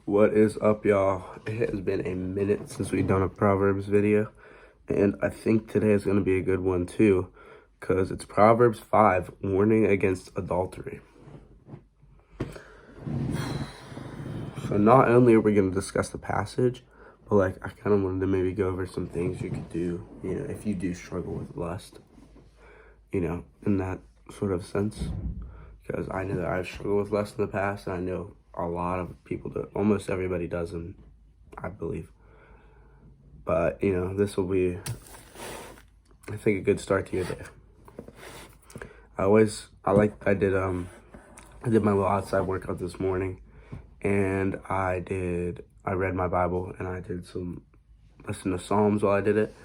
What is up, y'all? It has been a minute since we've done a Proverbs video, and I think today is going to be a good one too, because it's Proverbs 5, warning against adultery. So not only are we going to discuss the passage, but I kind of wanted to maybe go over some things you could do, if you do struggle with lust, in that sort of sense. Because I know that I've struggled with lust in the past, and I know a lot of people do. Almost everybody does, and I believe. But, this will be, I think, a good start to your day. I did my little outside workout this morning, and I read my Bible, and I did listen to Psalms while I did it,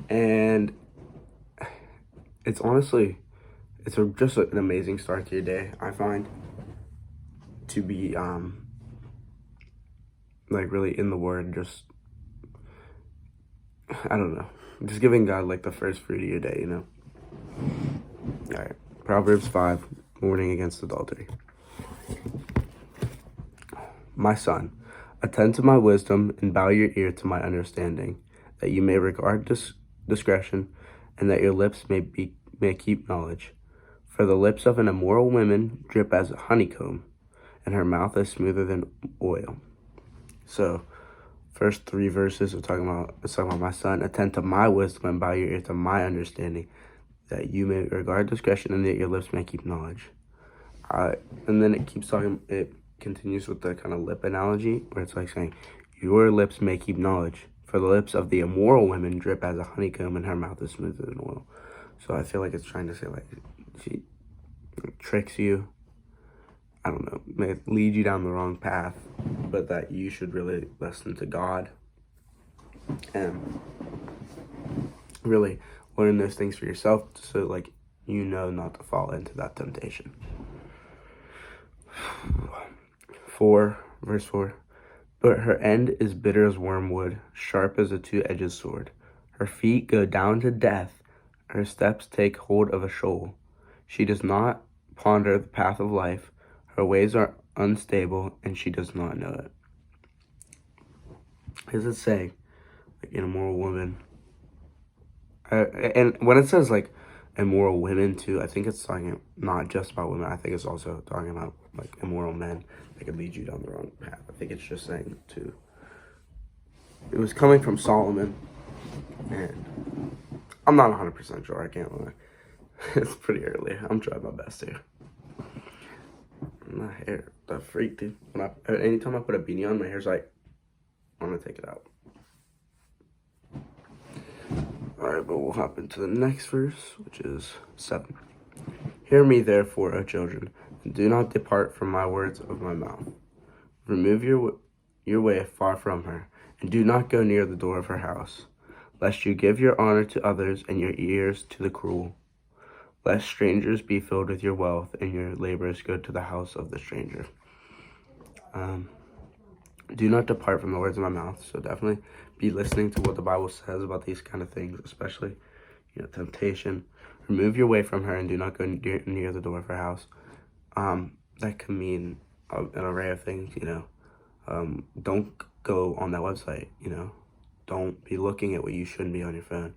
and it's honestly, just an amazing start to your day, I find, to be, really in the Word, just, I don't know, just giving God, the first fruit of your day, All right, Proverbs 5, warning against adultery. My son, attend to my wisdom and bow your ear to my understanding, that you may regard discretion, and that your lips may keep knowledge. For the lips of an immoral woman drip as a honeycomb, and her mouth is smoother than oil. So, first 3 verses it's talking about my son, attend to my wisdom and bow your ear to my understanding, that you may regard discretion and that your lips may keep knowledge. And then it continues with the kind of lip analogy, where it's saying, your lips may keep knowledge, for the lips of the immoral women drip as a honeycomb, and her mouth is smoother than oil. So I feel like it's trying to say, she tricks you, I don't know, may lead you down the wrong path, but that you should really listen to God and really learn those things for yourself, so not to fall into that temptation. 4, verse 4. But her end is bitter as wormwood, sharp as a 2-edged sword. Her feet go down to death, her steps take hold of a shoal. She does not ponder the path of life, her ways are unstable, and she does not know it. What does it say? An immoral woman. And when it says immoral women too, I think it's talking not just about women. I think it's also talking about immoral men that could lead you down the wrong path. I think it's just saying too. It was coming from Solomon, and I'm not 100% sure. I can't lie. It's pretty early. I'm trying my best here. My hair, that freak, dude. Anytime I put a beanie on, my hair's I'm gonna take it out. Alright, but we'll hop into the next verse, which is 7. Hear me, therefore, O children, and do not depart from my words of my mouth. Remove your way far from her, and do not go near the door of her house, lest you give your honor to others and your ears to the cruel. Lest strangers be filled with your wealth, and your labors go to the house of the stranger. Do not depart from the words of my mouth. So definitely be listening to what the Bible says about these kind of things, especially, temptation. Remove your way from her and do not go near the door of her house. That can mean an array of things, Don't go on that website, Don't be looking at what you shouldn't be on your phone.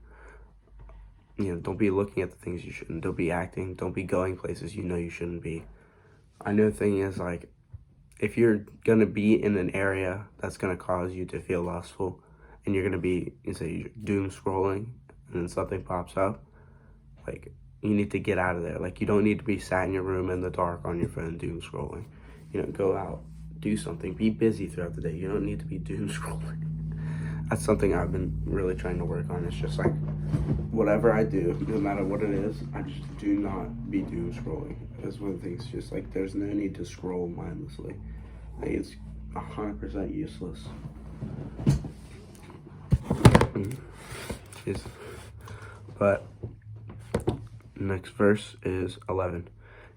Don't be looking at the things you shouldn't. Don't be acting. Don't be going places you shouldn't be. I know the thing is, if you're going to be in an area that's going to cause you to feel lustful, and you're going to be, you're doom scrolling, and then something pops up, you need to get out of there. You don't need to be sat in your room in the dark on your phone doom scrolling. Go out, do something, be busy throughout the day. You don't need to be doom scrolling. That's something I've been really trying to work on. It's just whatever I do, no matter what it is, I just do not be doom scrolling. That's one of the things, just there's no need to scroll mindlessly. It's 100% useless. Jeez. But next verse is 11.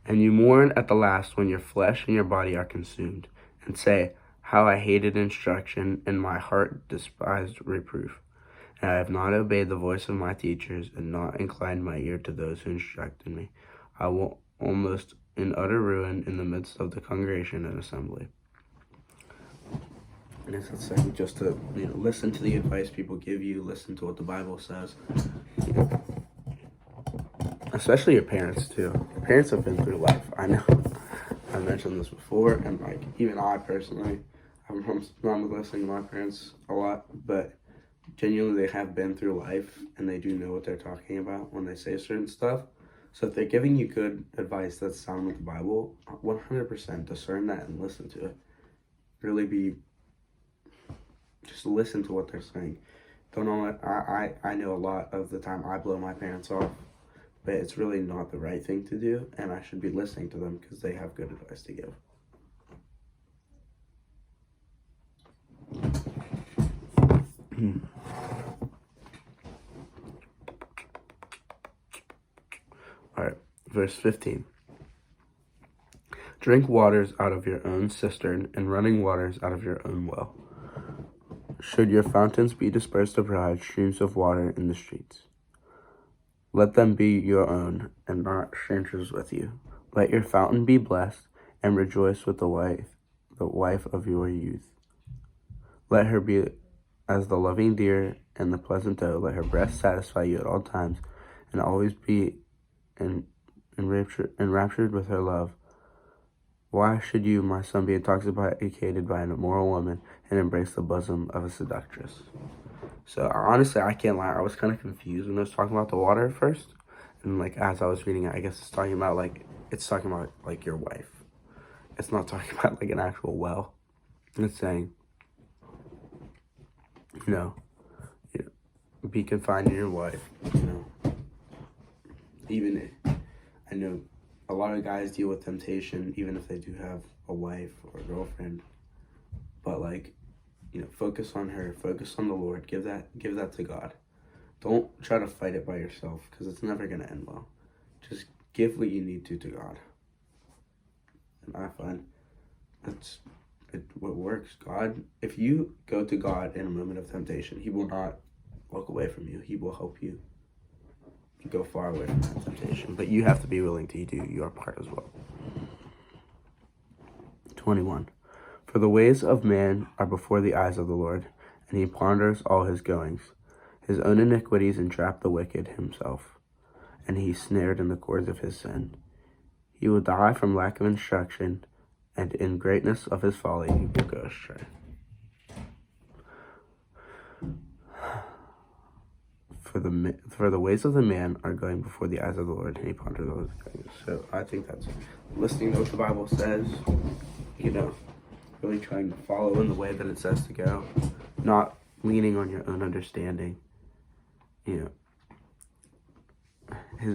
And you mourn at the last when your flesh and your body are consumed, and say, how I hated instruction, and my heart despised reproof. And I have not obeyed the voice of my teachers, and not inclined my ear to those who instructed me. I will almost in utter ruin in the midst of the congregation and assembly. And it's saying just to, listen to the advice people give you, listen to what the Bible says. Especially your parents, too. Your parents have been through life. I know. I mentioned this before, and, even I personally, I'm listening to my parents a lot, but genuinely they have been through life, and they do know what they're talking about when they say certain stuff. So if they're giving you good advice that's sound with the Bible, 100% discern that and listen to it. Really just listen to what they're saying. Don't know what, I know a lot of the time I blow my parents off, but it's really not the right thing to do, and I should be listening to them because they have good advice to give. All right, verse 15. Drink waters out of your own cistern and running waters out of your own well. Should your fountains be dispersed to provide streams of water in the streets, let them be your own and not strangers with you. Let your fountain be blessed and rejoice with the wife of your youth. Let her be as the loving deer and the pleasant doe. Let her breast satisfy you at all times and always be enraptured with her love. Why should you, my son, be intoxicated by an immoral woman and embrace the bosom of a seductress? So honestly, I can't lie. I was kind of confused when I was talking about the water at first. And as I was reading it, I guess it's talking about your wife. It's not talking about an actual well. It's saying, be confined to your wife. Even I know a lot of guys deal with temptation, even if they do have a wife or a girlfriend. But focus on her, focus on the Lord, give that to God. Don't try to fight it by yourself, because it's never going to end well. Just give what you need to God. And I find that's what works. God, if you go to God in a moment of temptation, He will not walk away from you. He will help you go far away from that temptation. But you have to be willing to do your part as well. 21. For the ways of man are before the eyes of the Lord, and He ponders all his goings. His own iniquities entrap the wicked himself, and he snared in the cords of his sin. He will die from lack of instruction, and in greatness of his folly he will go astray. For the ways of the man are going before the eyes of the Lord, and He ponders all his goings. So I think that's listening to what the Bible says, really trying to follow in the way that it says to go, not leaning on your own understanding. His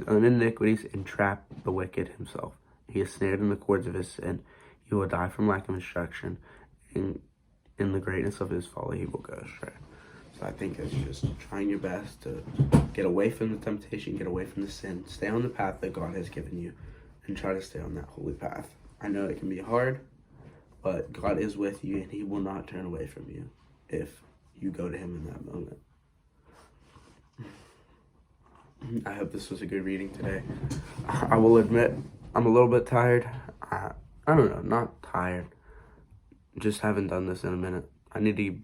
own iniquities entrap the wicked himself. He is snared in the cords of his sin. He will die from lack of instruction. In the greatness of his folly, he will go astray. So I think it's just trying your best to get away from the temptation, get away from the sin, stay on the path that God has given you, and try to stay on that holy path. I know it can be hard, but God is with you, and He will not turn away from you if you go to Him in that moment. I hope this was a good reading today. I will admit, I'm a little bit tired. I don't know, not tired. Just haven't done this in a minute. I need to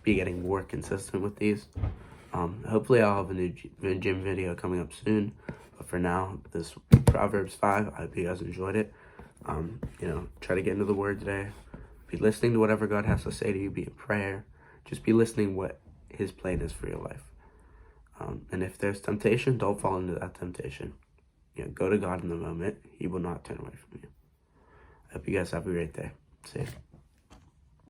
be getting more consistent with these. Hopefully I'll have a new gym video coming up soon. But for now, this Proverbs 5, I hope you guys enjoyed it. Try to get into the Word today. Be listening to whatever God has to say to you. Be in prayer. Just be listening what His plan is for your life. And if there's temptation, don't fall into that temptation. Go to God in the moment. He will not turn away from you. I hope you guys have a great day. See you.